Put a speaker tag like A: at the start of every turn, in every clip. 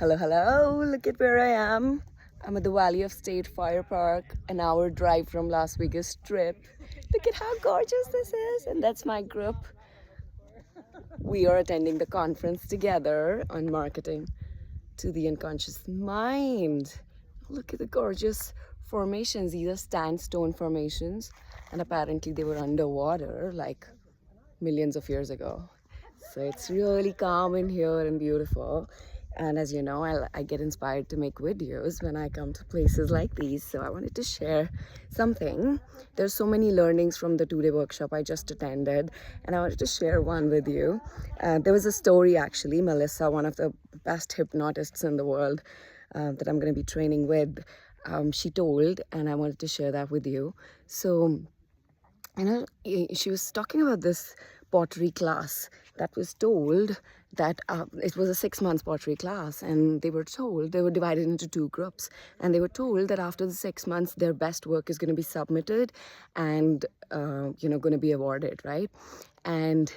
A: Hello, hello. Look at where I am. I'm at the Valley of State Fire Park, an hour drive from Las Vegas Strip. Look at how gorgeous this is. And that's my group. We are attending the conference together on marketing to the unconscious mind. Look at the gorgeous formations. These are sandstone formations. And apparently they were underwater like millions of years ago. So it's really calm in here and beautiful. And as you know, I get inspired to make videos when I come to places like these. So I wanted to share something. There's so many learnings from the 2-day workshop I just attended, and I wanted to share one with you. There was a story actually, Melissa, one of the best hypnotists in the world that I'm going to be training with, she told, and I wanted to share that with you. So, she was talking about this pottery class that was told that it was a 6 month pottery class, and they were told, they were divided into 2 groups, and they were told that after the 6 months their best work is going to be submitted and going to be awarded, right? And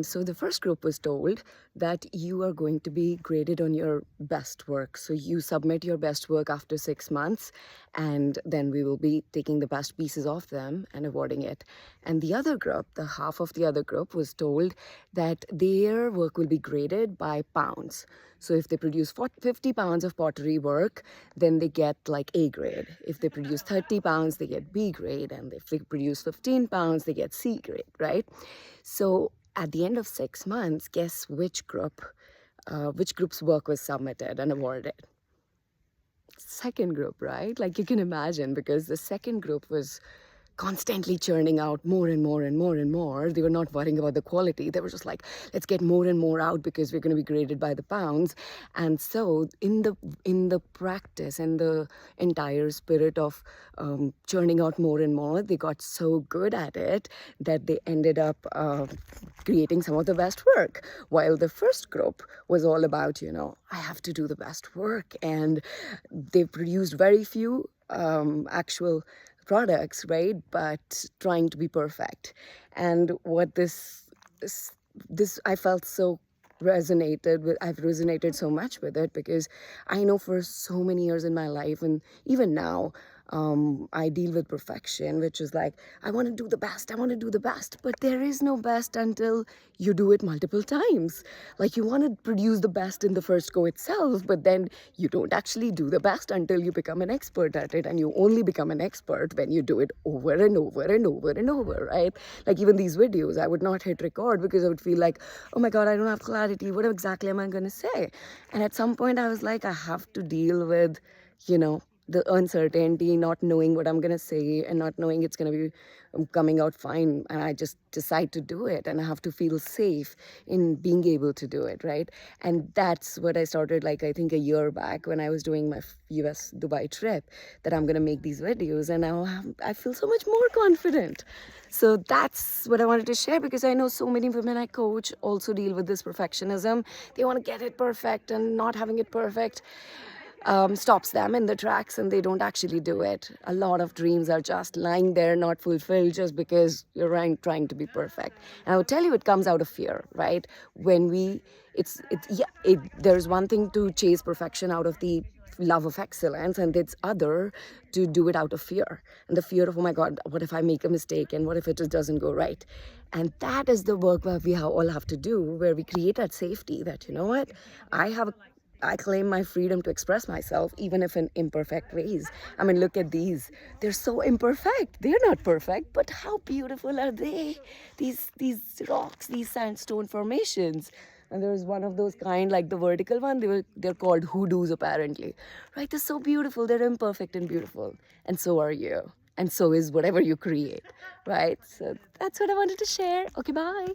A: so the first group was told that you are going to be graded on your best work. So you submit your best work after 6 months, and then we will be taking the best pieces of them and awarding it. And the other group, the half of the other group, was told that their work will be graded by pounds. So if they produce 50 pounds of pottery work, then they get like A grade. If they produce 30 pounds, they get B grade. And if they produce 15 pounds, they get C grade, right? So at the end of 6 months, guess which group's work was submitted and awarded? Second group, right? Like you can imagine, because the second group was constantly churning out more and more and more and more. They were not worrying about the quality. They were just like, let's get more and more out because we're going to be graded by the pounds. And so in the practice and the entire spirit of churning out more and more, they got so good at it that they ended up creating some of the best work. While the first group was all about, I have to do the best work. And they produced very few actual products, right? But trying to be perfect. And what this I felt so I've resonated so much with it, because I know for so many years in my life, and even now, I deal with perfection, which is like, I want to do the best, but there is no best until you do it multiple times. Like, you want to produce the best in the first go itself, but then you don't actually do the best until you become an expert at it, and you only become an expert when you do it over and over and over and over, right? Like, even these videos, I would not hit record because I would feel like, oh my God, I don't have clarity. What exactly am I going to say? And at some point I was like, I have to deal with, the uncertainty, not knowing what I'm going to say and not knowing it's going to be coming out fine. And I just decide to do it, and I have to feel safe in being able to do it, right? And that's what I started, like, I think a year back when I was doing my US Dubai trip, that I'm going to make these videos, and now I feel so much more confident. So that's what I wanted to share, because I know so many women I coach also deal with this perfectionism. They want to get it perfect, and not having it perfect stops them in the tracks, and they don't actually do it. A lot of dreams are just lying there, not fulfilled, just because you're trying to be perfect. And I would tell you, it comes out of fear, right? When there's one thing to chase perfection out of the love of excellence, and it's other to do it out of fear, and the fear of, oh my God, what if I make a mistake, and what if it just doesn't go right? And that is the work that we all have to do, where we create that safety that, you know what, I claim my freedom to express myself, even if in imperfect ways. I mean, look at these. They're so imperfect. They're not perfect, but how beautiful are they? These rocks, these sandstone formations. And there's one of those kind, like the vertical one, they're called hoodoos apparently. Right? They're so beautiful. They're imperfect and beautiful. And so are you. And so is whatever you create. Right? So that's what I wanted to share. Okay, bye.